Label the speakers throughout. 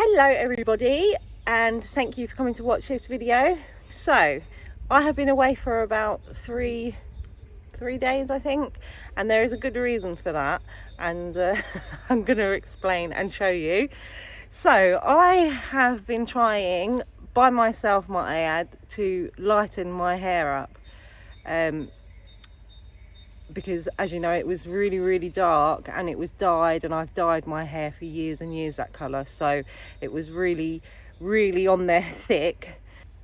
Speaker 1: Hello everybody, and thank you for coming to watch this video. So I have been away for about three days, I think, and there is a good reason for that, and I'm going to explain and show you. So I have been trying by myself, might I add, to lighten my hair up, because as you know, it was really dark and it was dyed, and I've dyed my hair for years and years that colour, so it was really on there thick.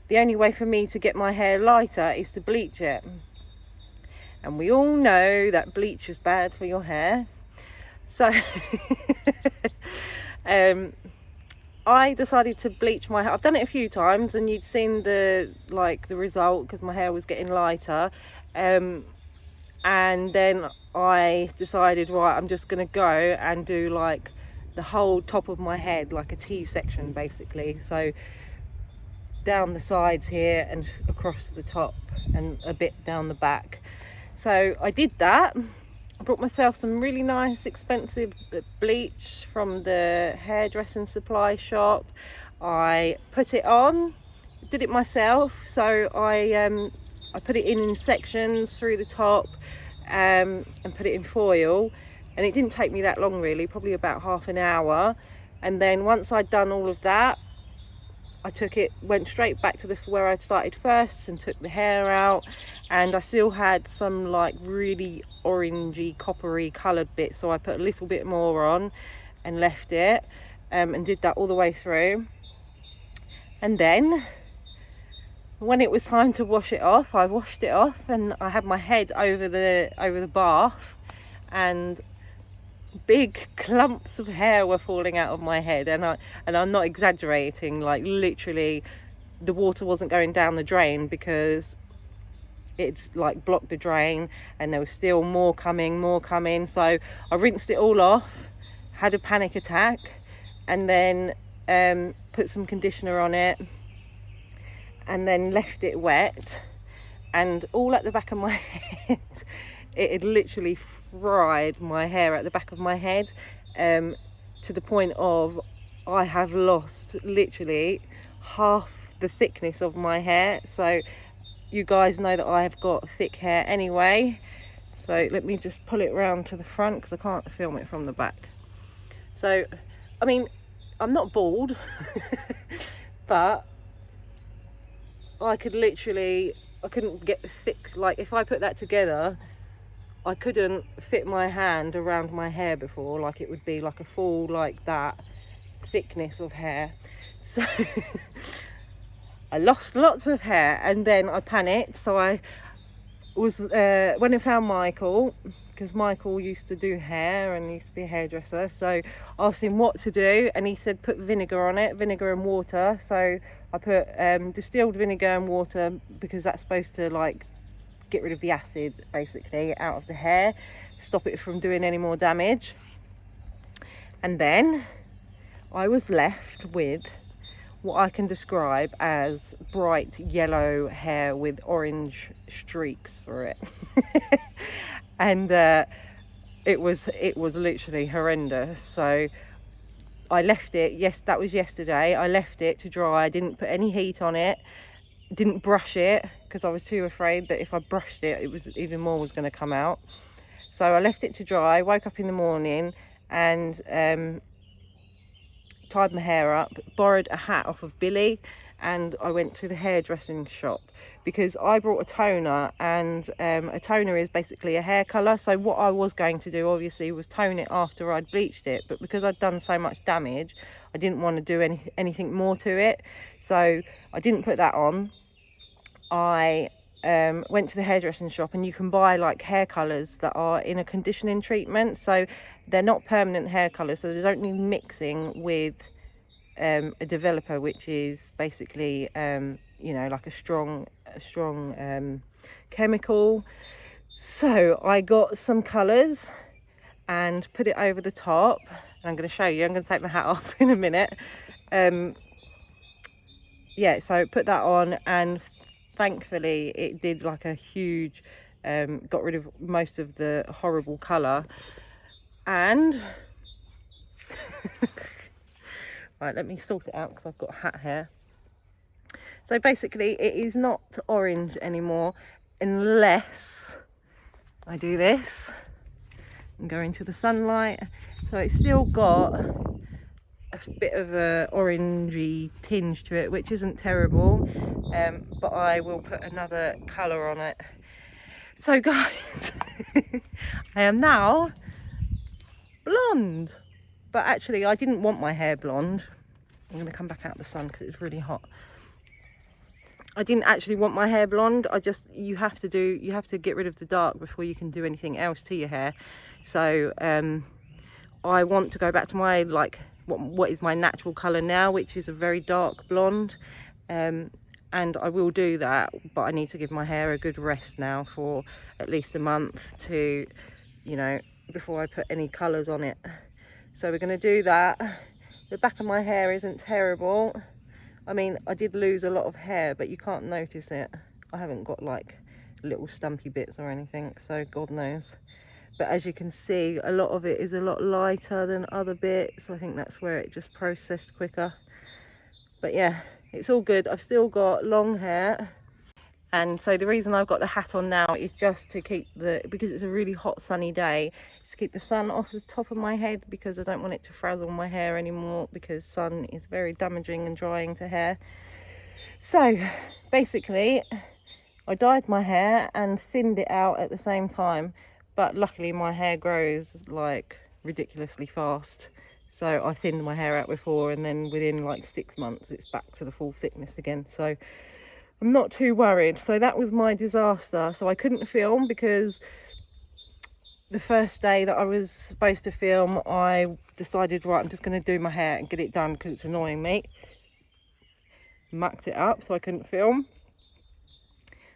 Speaker 1: The only way for me to get my hair lighter is to bleach it, and we all know that bleach is bad for your hair. So I decided to bleach my hair. I've done it a few times and you'd seen the result, because my hair was getting lighter. And then I decided, right, I'm just going to go and do like the whole top of my head, like a T-section basically. So down the sides here and across the top and a bit down the back. So I did that. I brought myself some really nice expensive bleach from the hairdressing supply shop. I put it on, did it myself. So I put it in sections through the top, and put it in foil, and it didn't take me that long really, probably about half an hour. And then once I'd done all of that, I went straight back to where I'd started first and took the hair out, and I still had some like really orangey coppery coloured bits, so I put a little bit more on and left it, and did that all the way through. And then when it was time to wash it off, I washed it off, and I had my head over the bath, and big clumps of hair were falling out of my head, and I'm not exaggerating, like literally the water wasn't going down the drain because it like blocked the drain, and there was still more coming. So I rinsed it all off, had a panic attack, and then put some conditioner on it, and then left it wet, and all at the back of my head it had literally fried my hair at the back of my head, to the point of I have lost literally half the thickness of my hair. So you guys know that I have got thick hair anyway, so let me just pull it round to the front because I can't film it from the back. So I mean, I'm not bald but I couldn't get thick. Like if I put that together, I couldn't fit my hand around my hair before, like it would be like a full like that thickness of hair. So I lost lots of hair, and then I panicked. So I was went and found Michael, because Michael used to do hair and used to be a hairdresser. So I asked him what to do, and he said put vinegar on it, vinegar and water. So I put distilled vinegar and water, because that's supposed to like get rid of the acid basically out of the hair, stop it from doing any more damage. And then I was left with what I can describe as bright yellow hair with orange streaks through it. And it was literally horrendous. So I left it, yes, that was yesterday, I left it to dry. I didn't put any heat on it, didn't brush it, because I was too afraid that if I brushed it, it was even more was going to come out. So I left it to dry, woke up in the morning and tied my hair up, borrowed a hat off of Billy, and I went to the hairdressing shop because I brought a toner, and a toner is basically a hair colour. So what I was going to do obviously was tone it after I'd bleached it, but because I'd done so much damage, I didn't want to do anything more to it, so I didn't put that on. I went to the hairdressing shop, and you can buy like hair colours that are in a conditioning treatment, so they're not permanent hair colours, so they don't need mixing with a developer, which is basically you know, like a strong chemical. So I got some colours and put it over the top, and I'm going to show you. I'm going to take my hat off in a minute. Yeah, so put that on, and thankfully it did like a huge got rid of most of the horrible colour. And Right, let me sort it out because I've got hat hair. So basically it is not orange anymore unless I do this and go into the sunlight. So it's still got a bit of a orangey tinge to it, which isn't terrible, but I will put another colour on it. So guys, I am now blonde, but actually I didn't want my hair blonde. I'm going to come back out of the sun because it's really hot. I didn't actually want my hair blonde. You have to get rid of the dark before you can do anything else to your hair. So I want to go back to my what is my natural colour now, which is a very dark blonde, and I will do that, but I need to give my hair a good rest now for at least a month to, you know, before I put any colours on it. So we're going to do that. The back of my hair isn't terrible. I mean, I did lose a lot of hair, but you can't notice it. I haven't got like little stumpy bits or anything, so God knows. But as you can see, a lot of it is a lot lighter than other bits. I think that's where it just processed quicker. But yeah, it's all good. I've still got long hair. And so the reason I've got the hat on now is just to keep because it's a really hot sunny day, is to keep the sun off the top of my head, because I don't want it to frazzle my hair anymore, because sun is very damaging and drying to hair. So basically I dyed my hair and thinned it out at the same time, but luckily my hair grows like ridiculously fast. So I thinned my hair out before, and then within like 6 months it's back to the full thickness again. So I'm not too worried. So that was my disaster. So I couldn't film because the first day that I was supposed to film, I decided, right, I'm just going to do my hair and get it done because it's annoying me. Mucked it up, so I couldn't film.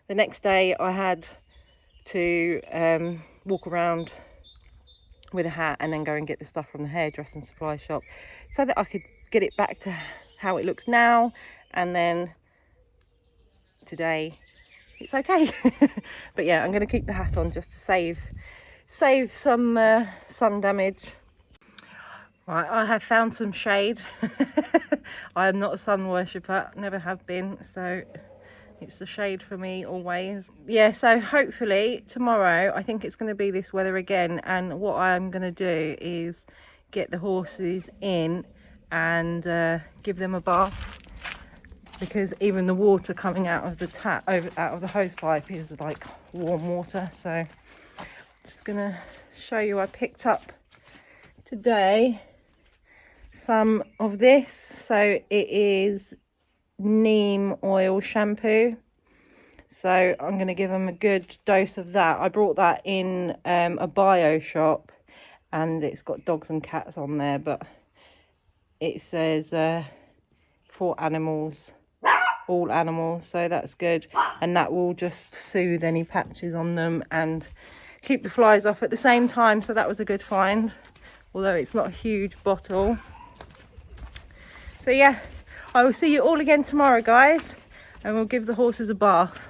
Speaker 1: The next day I had to walk around with a hat and then go and get the stuff from the hairdressing supply shop so that I could get it back to how it looks now. And then today it's okay. But yeah, I'm going to keep the hat on just to save some sun damage. Right, I have found some shade. I am not a sun worshipper, never have been, so it's the shade for me always. Yeah, so hopefully tomorrow, I think it's going to be this weather again, and what I'm going to do is get the horses in and give them a bath, because even the water coming out of the tap, out of the hose pipe, is like warm water. So I'm just going to show you, I picked up today some of this. So it is neem oil shampoo, so I'm going to give them a good dose of that. I brought that in a bio shop, and it's got dogs and cats on there, but it says for animals, all animals, so that's good, and that will just soothe any patches on them and keep the flies off at the same time. So that was a good find, although it's not a huge bottle. So yeah, I will see you all again tomorrow, guys, and we'll give the horses a bath.